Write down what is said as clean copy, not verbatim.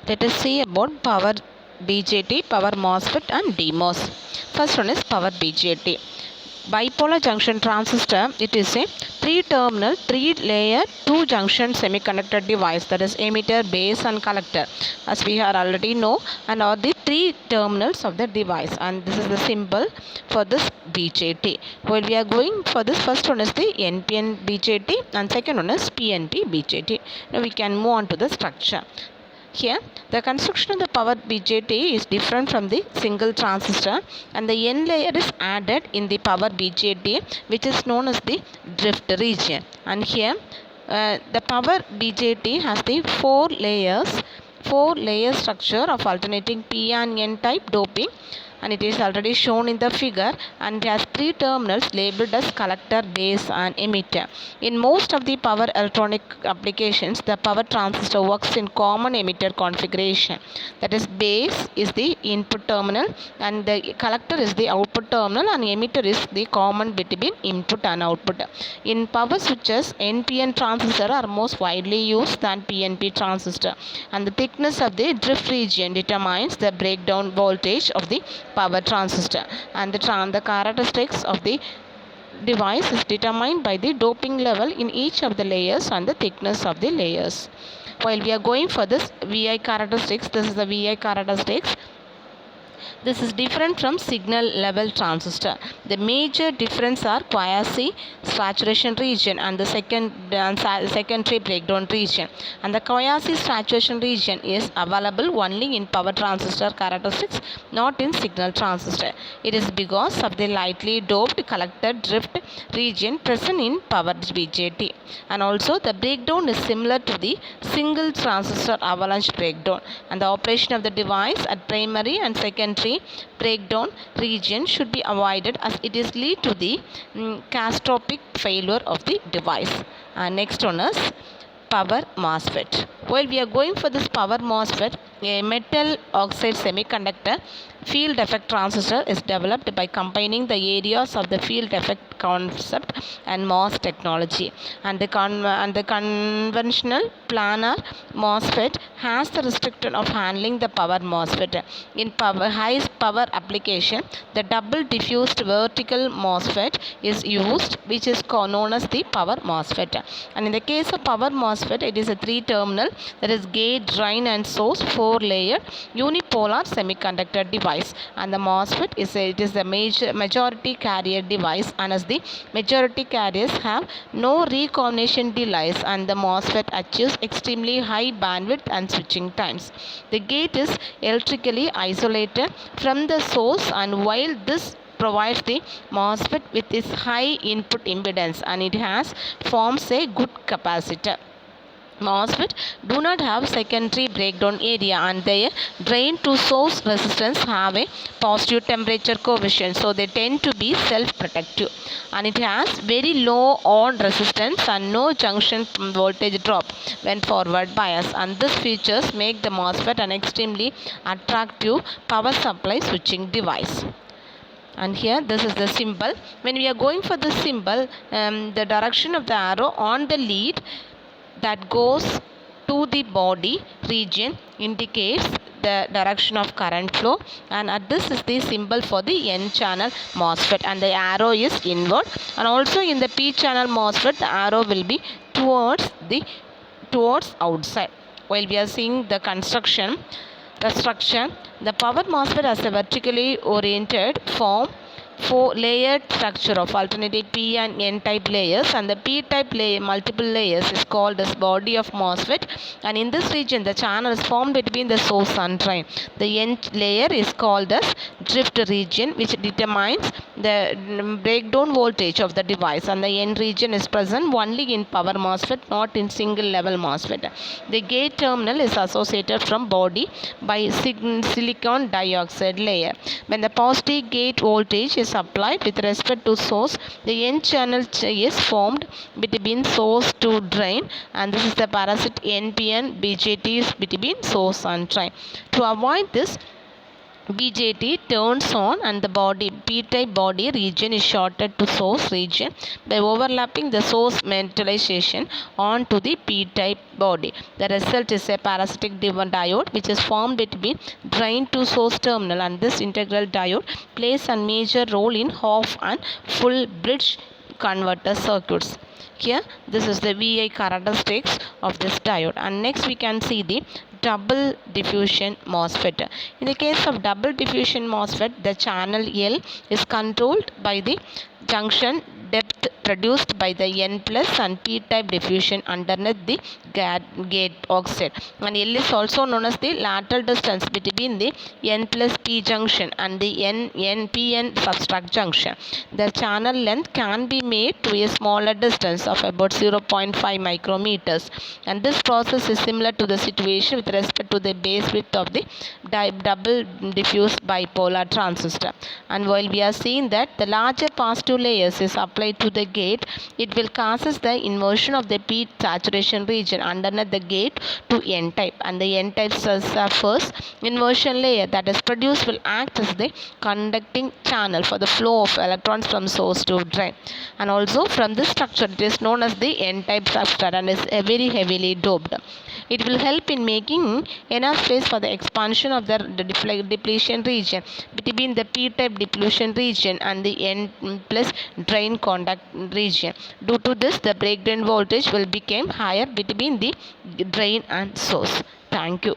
Let us see about power BJT, power MOSFET and Dmos. First one is power BJT. Bipolar junction transistor, it is a 3-terminal, 3-layer, 2-junction semiconductor device, that is emitter, base and collector, as we are already know, and are the 3 terminals of the device, and this is the symbol for this BJT. Well, we are going for this, first one is the NPN BJT and second one is PNP BJT. Now we can move on to the structure. Here, the construction of the power BJT is different from the single transistor, and the N layer is added in the power BJT, which is known as the drift region. And here, the power BJT has the 4 layer structure of alternating P and N type doping, and it is already shown in the figure, and it has 3 terminals labeled as collector, base and emitter. In most of the power electronic applications, the power transistor works in common emitter configuration. That is, base is the input terminal and the collector is the output terminal, and emitter is the common between input and output. In power switches, NPN transistor are most widely used than PNP transistor, and the thickness of the drift region determines the breakdown voltage of the power transistor, and the characteristics of the device is determined by the doping level in each of the layers and the thickness of the layers. While we are going for this VI characteristics, this is the VI characteristics. This is different from signal level transistor. The major difference are quasi saturation region and the secondary breakdown region. And the quasi saturation region is available only in power transistor characteristics, not in signal transistor. It is because of the lightly doped collector drift region present in power BJT. And also the breakdown is similar to the single transistor avalanche breakdown. And the operation of the device at primary and secondary breakdown region should be avoided, as it is lead to the catastrophic failure of the device. Next one is power MOSFET. While we are going for this power MOSFET, a metal oxide semiconductor field effect transistor is developed by combining the areas of the field effect concept and MOS technology. And the conventional planar MOSFET has the restriction of handling the power MOSFET. In high power application, the double diffused vertical MOSFET is used, which is known as the power MOSFET. And in the case of power MOSFET, it is a 3-terminal, that is gate, drain and source, 4-layer unipolar semiconductor device. And the MOSFET is the majority carrier device, and as the majority carriers have no recombination delays, and the MOSFET achieves extremely high bandwidth and switching times. The gate is electrically isolated from the source, and while this provides the MOSFET with its high input impedance, and it forms a good capacitor. MOSFET do not have secondary breakdown area, and their drain to source resistance have a positive temperature coefficient, so they tend to be self-protective, and it has very low on resistance and no junction voltage drop when forward bias, and these features make the MOSFET an extremely attractive power supply switching device. And here this is the symbol. When we are going for the symbol, the direction of the arrow on the lead that goes to the body region indicates the direction of current flow, and this is the symbol for the N channel MOSFET, and the arrow is inward. And also in the P channel MOSFET, the arrow will be towards outside. While we are seeing the structure, the power MOSFET has a vertically oriented form, 4-layered structure of alternating P and N type layers, and the P type multiple layers is called as body of MOSFET, and in this region the channel is formed between the source and drain. The N layer is called as drift region, which determines the breakdown voltage of the device, and the N region is present only in power MOSFET, not in single level MOSFET. The gate terminal is associated from body by silicon dioxide layer. When the positive gate voltage is applied with respect to source, the N channel is formed between source to drain, and this is the parasite NPN BJT is between source and drain. To avoid this, BJT turns on and the body p-type body region is shorted to source region by overlapping the source metallization onto the p-type body. The result is a parasitic diode which is formed between drain to source terminal, and this integral diode plays a major role in half and full bridge converter circuits. Here this is the VI characteristics of this diode, and next we can see the double diffusion Mosfet. In the case of double diffusion Mosfet, the channel L is controlled by the junction depth produced by the N plus and P type diffusion underneath the gate oxide, and L is also known as the lateral distance between the N plus P junction and the NPN substrate junction. The channel length can be made to a smaller distance of about 0.5 micrometers, and this process is similar to the situation with respect to the base width of the double diffused bipolar transistor. And while we are seeing that the larger positive layers is applied to the gate, it will causes the inversion of the P saturation region underneath the gate to N type, and the N type first inversion layer that is produced will act as the conducting channel for the flow of electrons from source to drain. And also from this structure it is known as the N type substrate and is very heavily doped. It will help in making enough space for the expansion of the depletion region between the P-type depletion region and the N plus drain contact region. Due to this, the breakdown voltage will become higher between the drain and source. Thank you.